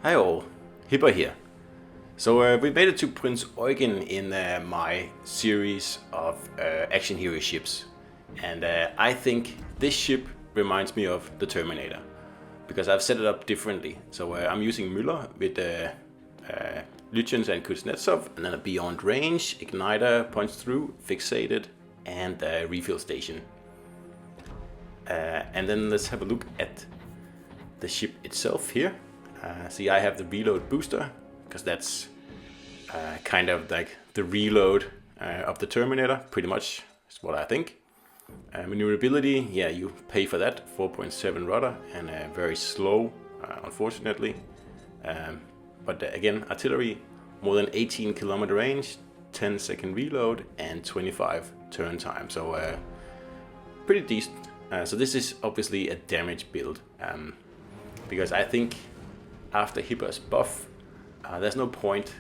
Hi all, Hipper here. So we made it to Prinz Eugen in my series of action hero ships. And I think this ship reminds me of the Terminator. Because I've set it up differently. So I'm using Müller with Lütjens and Kuznetsov. And then a beyond range, igniter, punch through, fixated, and refill station. And then let's have a look at the ship itself here. See, I have the reload booster, because that's kind of like the reload of the Terminator, pretty much, is what I think. Maneuverability, yeah, you pay for that, 4.7 rudder, and very slow, unfortunately. But again, artillery, more than 18 kilometer range, 10-second reload, and 25 turn time, so pretty decent. So this is obviously a damage build, because I think after Hipper's buff, there's no point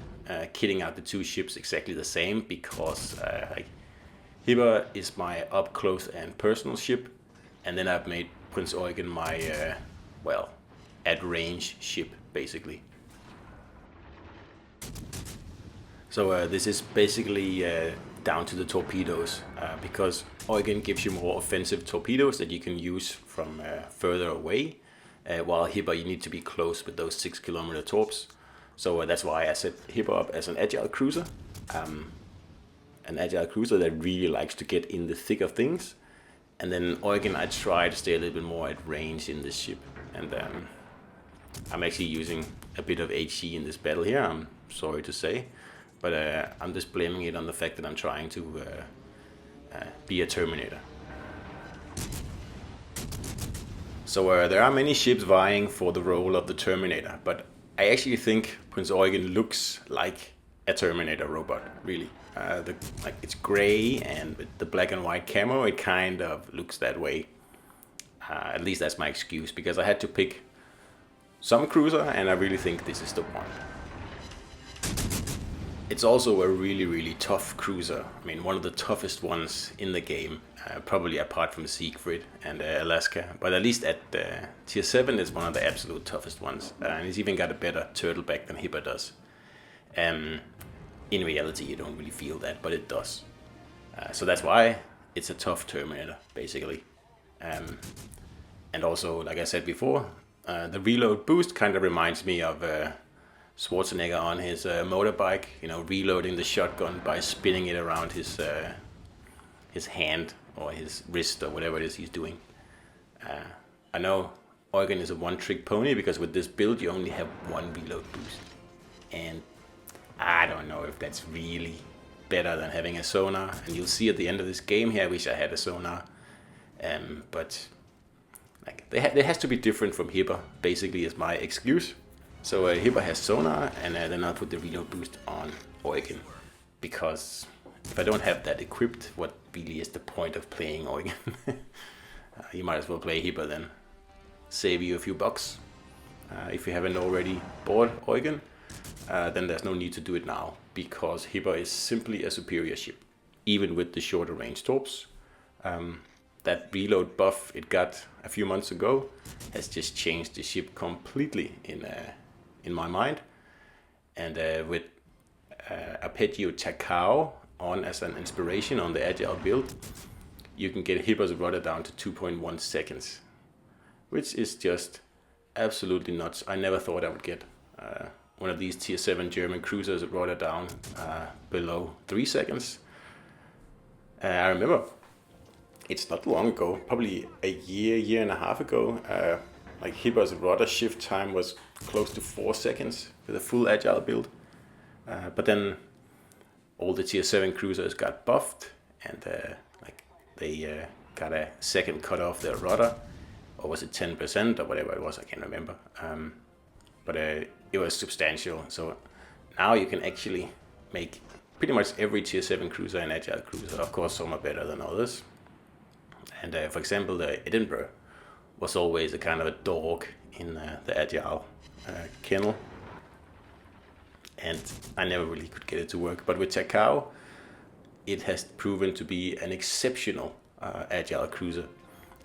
kitting out the two ships exactly the same, because like Hipper is my up close and personal ship, and then I've made Prinz Eugen my well, at range ship basically. So this is basically down to the torpedoes, because Eugen gives you more offensive torpedoes that you can use from further away. While Hipper, you need to be close with those 6 kilometer torps. So that's why I set Hipper up as an agile cruiser. An agile cruiser that really likes to get in the thick of things. And then Eugen, I try to stay a little bit more at range in this ship. And I'm actually using a bit of HE in this battle here, I'm sorry to say. But I'm just blaming it on the fact that I'm trying to be a Terminator. So there are many ships vying for the role of the Terminator, but I actually think Prinz Eugen looks like a Terminator robot, really. It's gray, and with the black and white camo, it kind of looks that way. At least that's my excuse, because I had to pick some cruiser, and I really think this is the one. It's also a really tough cruiser. I mean, one of the toughest ones in the game, probably apart from Siegfried and Alaska. But at least at tier 7, it's one of the absolute toughest ones. And it's even got a better turtle back than Hipper does. In reality, you don't really feel that, but it does. So that's why it's a tough Terminator, basically. And also, like I said before, the reload boost kind of reminds me of Schwarzenegger on his motorbike, reloading the shotgun by spinning it around his hand or his wrist or whatever it is he's doing. I know Eugen is a one-trick pony, because with this build you only have one reload boost, and I don't know if that's really better than having a sonar. And you'll see at the end of this game here, I wish I had a sonar, but like there has to be different from Hipper, basically, is my excuse. So Hipper has sonar, and then I'll put the reload boost on Eugen, because if I don't have that equipped, what really is the point of playing Eugen? You might as well play Hipper then. Save you a few bucks. If you haven't already bought Eugen, then there's no need to do it now, because Hipper is simply a superior ship, even with the shorter range torps. That reload buff it got a few months ago has just changed the ship completely in my mind. And with Arpeggio Takao on as an inspiration on the agile build, you can get Hipper's rudder down to 2.1 seconds, which is just absolutely nuts. I never thought I would get one of these tier 7 German cruisers rudder down below 3 seconds. I remember it's not long ago, probably a year and a half ago, like Hipper's rudder shift time was close to 4 seconds with a full agile build. But then all the tier 7 cruisers got buffed, and they got a second cut off their rudder, or was it 10% or whatever it was, I can't remember. But it was substantial. So now you can actually make pretty much every tier 7 cruiser an agile cruiser. Of course, some are better than others. And for example, the Edinburgh was always a kind of a dog in the agile kennel, and I never really could get it to work. But with Takao, it has proven to be an exceptional agile cruiser.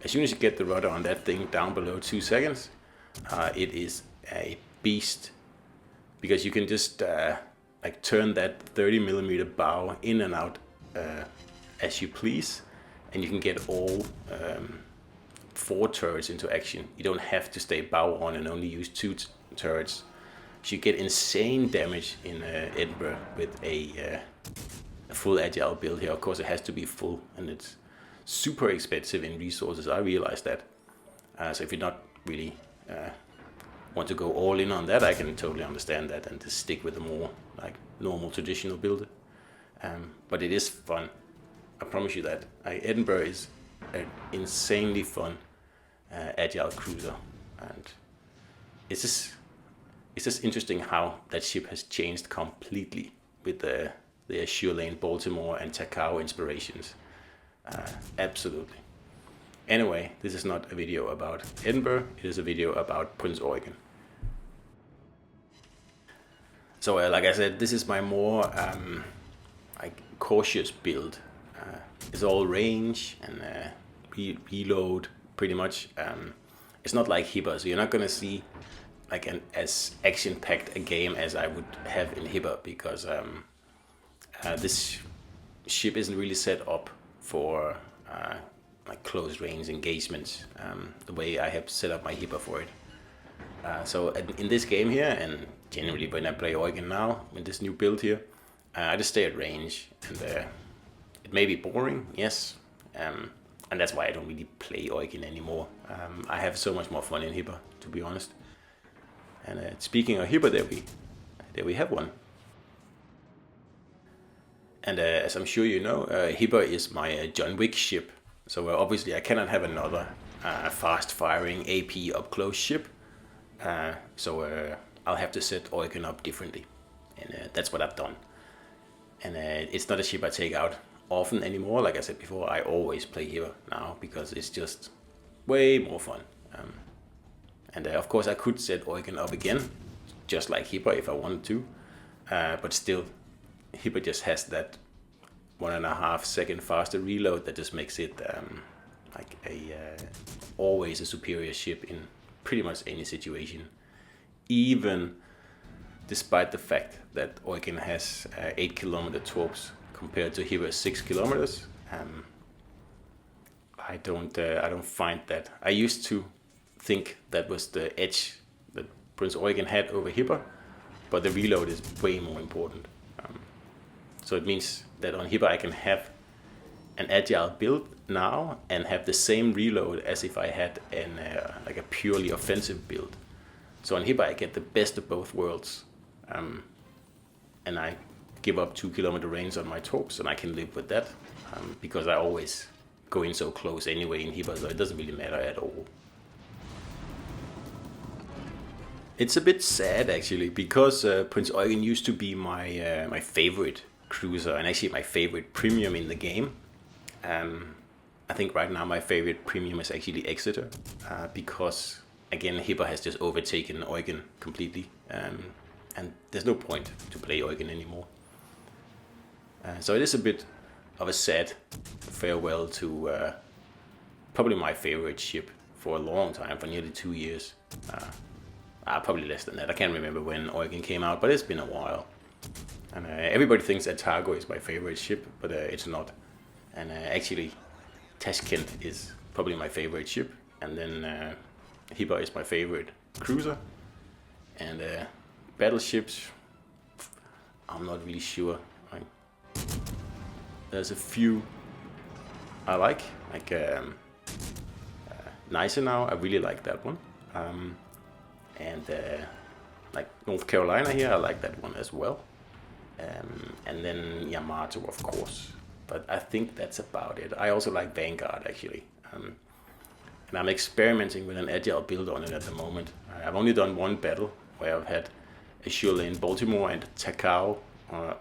As soon as you get the rudder on that thing down below 2 seconds, it is a beast because you can just like turn that 30mm bow in and out as you please, and you can get all 4 turrets into action. You don't have to stay bow on and only use 2 turrets. So you get insane damage in Edinburgh with a full agile build here. Of course, it has to be full, and it's super expensive in resources. I realize that. So if you're not really want to go all in on that, I can totally understand that and just stick with a more like normal traditional build. But it is fun. I promise you that. Edinburgh is an insanely fun agile cruiser, and it's just interesting how that ship has changed completely with the Azure Lane, Baltimore, and Takao inspirations. Absolutely. Anyway, this is not a video about Edinburgh, it is a video about Prinz Eugen. So like I said, this is my more like cautious build. It's all range and reload pretty much. It's not like Hibber, so you're not gonna see like as action-packed a game as I would have in Hibber, because this ship isn't really set up for like close range engagements the way I have set up my Hibber for it. So in this game here, and generally when I play Eugen now with this new build here, I just stay at range, and it may be boring, yes, and that's why I don't really play Eugen anymore. I have so much more fun in Hibber, to be honest. And speaking of Hibber, there we have one. And as I'm sure you know, Hibber is my John Wick ship. So obviously I cannot have another fast-firing AP up-close ship. So I'll have to set Eugen up differently. And that's what I've done. And it's not a ship I take out often anymore. Like I said before, I always play Hibber now because it's just way more fun. And of course I could set Eugen up again, just like Hibber if I wanted to. But still, Hibber just has that 1.5 second faster reload that just makes it like always a superior ship in pretty much any situation, even despite the fact that Eugen has 8km torps compared to Hibber's 6km. I don't find that. I used to think that was the edge that Prinz Eugen had over Hibber, but the reload is way more important. So it means that on Hibber I can have an agile build now and have the same reload as if I had like a purely offensive build. So on Hibber I get the best of both worlds, and I give up 2km range on my torps, and I can live with that because I always go in so close anyway in Hibber, so it doesn't really matter at all. It's a bit sad actually, because Prinz Eugen used to be my favorite cruiser, and actually my favorite premium in the game. I think right now my favorite premium is actually Exeter, because again Hibber has just overtaken Eugen completely, and there's no point to play Eugen anymore. So it is a bit of a sad farewell to probably my favorite ship for a long time, for nearly 2 years. Probably less than that. I can't remember when Eugen came out, but it's been a while. And everybody thinks that Targo is my favorite ship, but it's not. And actually, Tashkent is probably my favorite ship, and then Hibber is my favorite cruiser. And battleships, I'm not really sure. There's a few I like Gneisenau. I really like that one. And like North Carolina here, I like that one as well. And then Yamato, of course. But I think that's about it. I also like Vanguard, actually. And I'm experimenting with an agile build on it at the moment. I've only done one battle where I've had Azure Lane, Baltimore, and Takao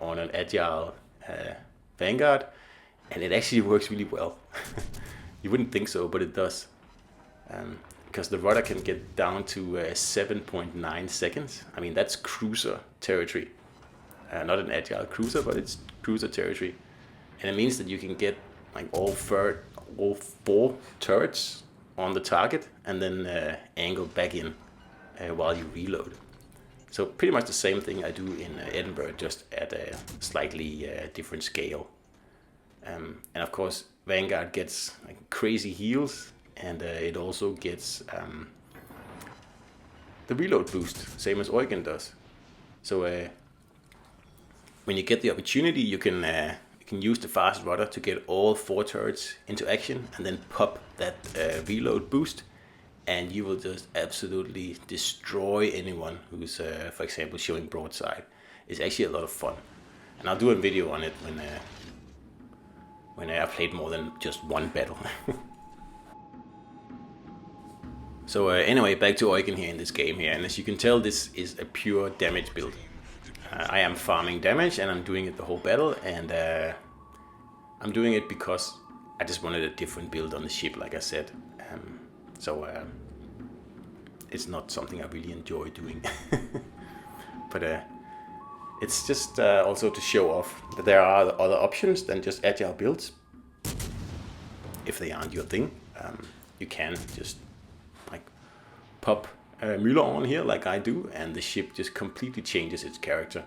on an agile Vanguard. And it actually works really well. You wouldn't think so, but it does. Because the rudder can get down to 7.9 seconds. I mean, that's cruiser territory. Not an agile cruiser, but it's cruiser territory. And it means that you can get like all 4 turrets on the target and then angle back in while you reload. So pretty much the same thing I do in Edinburgh, just at a slightly different scale. And of course, Vanguard gets like crazy heals, and it also gets the reload boost, same as Eugen does. So when you get the opportunity, you can use the fast rudder to get all 4 turrets into action, and then pop that reload boost, and you will just absolutely destroy anyone who's, for example, showing broadside. It's actually a lot of fun, and I'll do a video on it when I played more than just one battle. So anyway, back to Eugen here in this game here, and as you can tell, this is a pure damage build. I am farming damage, and I'm doing it the whole battle, and I'm doing it because I just wanted a different build on the ship, like I said. So it's not something I really enjoy doing. But it's just also to show off that there are other options than just agile builds. If they aren't your thing, you can just like pop Müller on here like I do, and the ship just completely changes its character.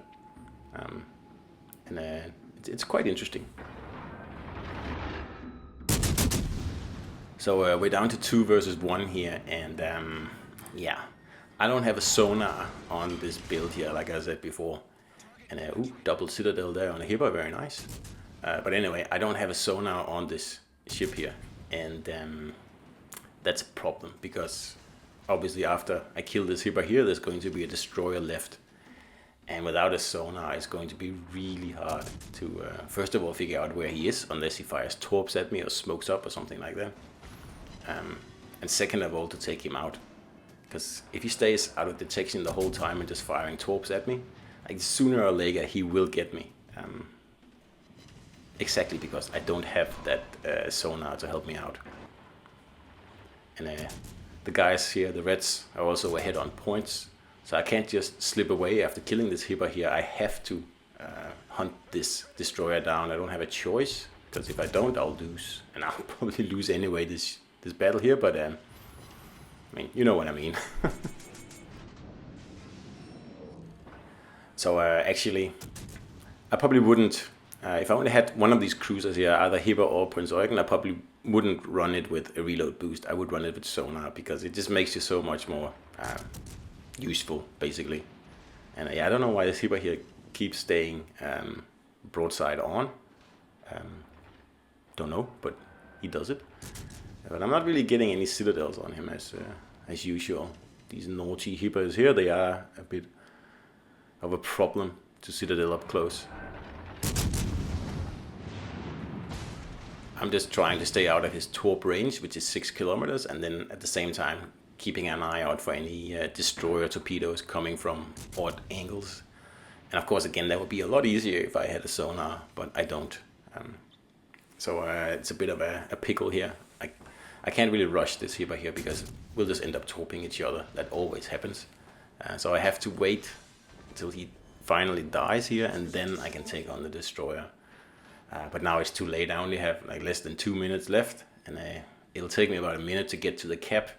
And it's quite interesting. So we're down to 2 versus 1 here, and yeah, I don't have a sonar on this build here, like I said before. And double citadel there on a Hipper, very nice. But anyway, I don't have a sonar on this ship here, and that's a problem, because obviously after I kill this Hipper here, there's going to be a destroyer left. And without a sonar, it's going to be really hard to, first of all, figure out where he is, unless he fires torps at me or smokes up or something like that. And second of all, to take him out. Because if he stays out of detection the whole time and just firing torps at me, like sooner or later he will get me. Exactly because I don't have that sonar to help me out. And the guys here, the Reds, are also ahead on points. So I can't just slip away after killing this Hipper here. I have to hunt this destroyer down. I don't have a choice, because if I don't, I'll lose. And I'll probably lose anyway this battle here, but I mean, you know what I mean. So actually, I probably wouldn't, if I only had one of these cruisers here, either Hipper or Prinz Eugen, I probably wouldn't run it with a reload boost. I would run it with sonar, because it just makes you so much more useful, basically. And yeah, I don't know why this Hipper here keeps staying broadside on. Don't know, but he does it. But I'm not really getting any citadels on him as usual. These naughty Hippers here, they are a bit of a problem to citadel up close. I'm just trying to stay out of his torp range, which is 6 kilometers, and then at the same time keeping an eye out for any destroyer torpedoes coming from odd angles. And of course, again, that would be a lot easier if I had a sonar, but I don't. So it's a bit of a pickle here. I can't really rush this Hipper here, because we'll just end up torping each other. That always happens. So I have to wait until he finally dies here, and then I can take on the destroyer. But now it's too late. I only have like less than 2 minutes left, and it'll take me about a minute to get to the cap,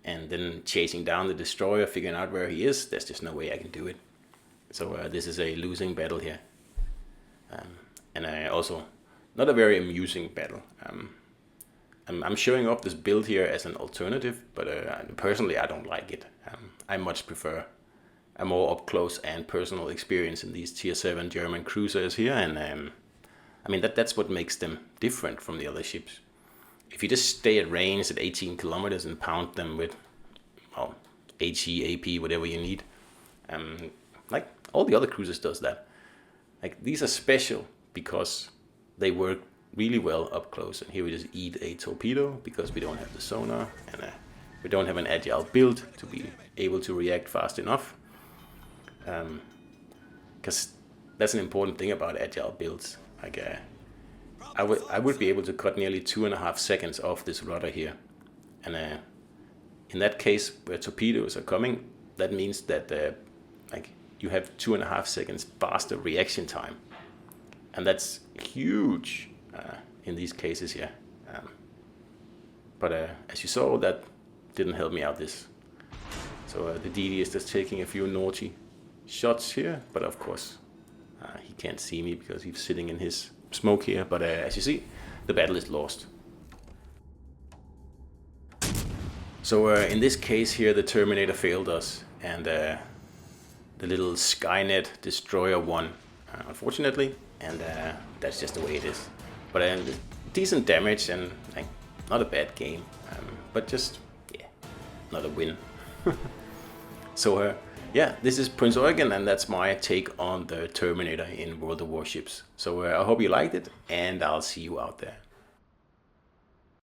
and then chasing down the destroyer, figuring out where he is. There's just no way I can do it. So this is a losing battle here, and also not a very amusing battle. I'm showing off this build here as an alternative, but personally I don't like it. I much prefer a more up close and personal experience in these tier 7 German cruisers here, and I mean that's what makes them different from the other ships. If you just stay at range at 18 kilometers and pound them with, well, HE, AP, whatever you need, like all the other cruisers does that. Like these are special because they work really well up close, and here we just eat a torpedo because we don't have the sonar, and we don't have an agile build to be able to react fast enough. Because that's an important thing about agile builds. Like I would be able to cut nearly 2.5 seconds off this rudder here, and in that case where torpedoes are coming, that means that like you have 2.5 seconds faster reaction time, and that's huge in these cases here. But as you saw, that didn't help me out this. So the DD is just taking a few naughty shots here, but of course he can't see me because he's sitting in his smoke here. But as you see, the battle is lost. So in this case here, the Terminator failed us, and the little Skynet destroyer won, unfortunately, and that's just the way it is. But decent damage and like, not a bad game, but just, yeah, not a win. So yeah, this is Prinz Eugen, and that's my take on the Terminator in World of Warships. So I hope you liked it, and I'll see you out there.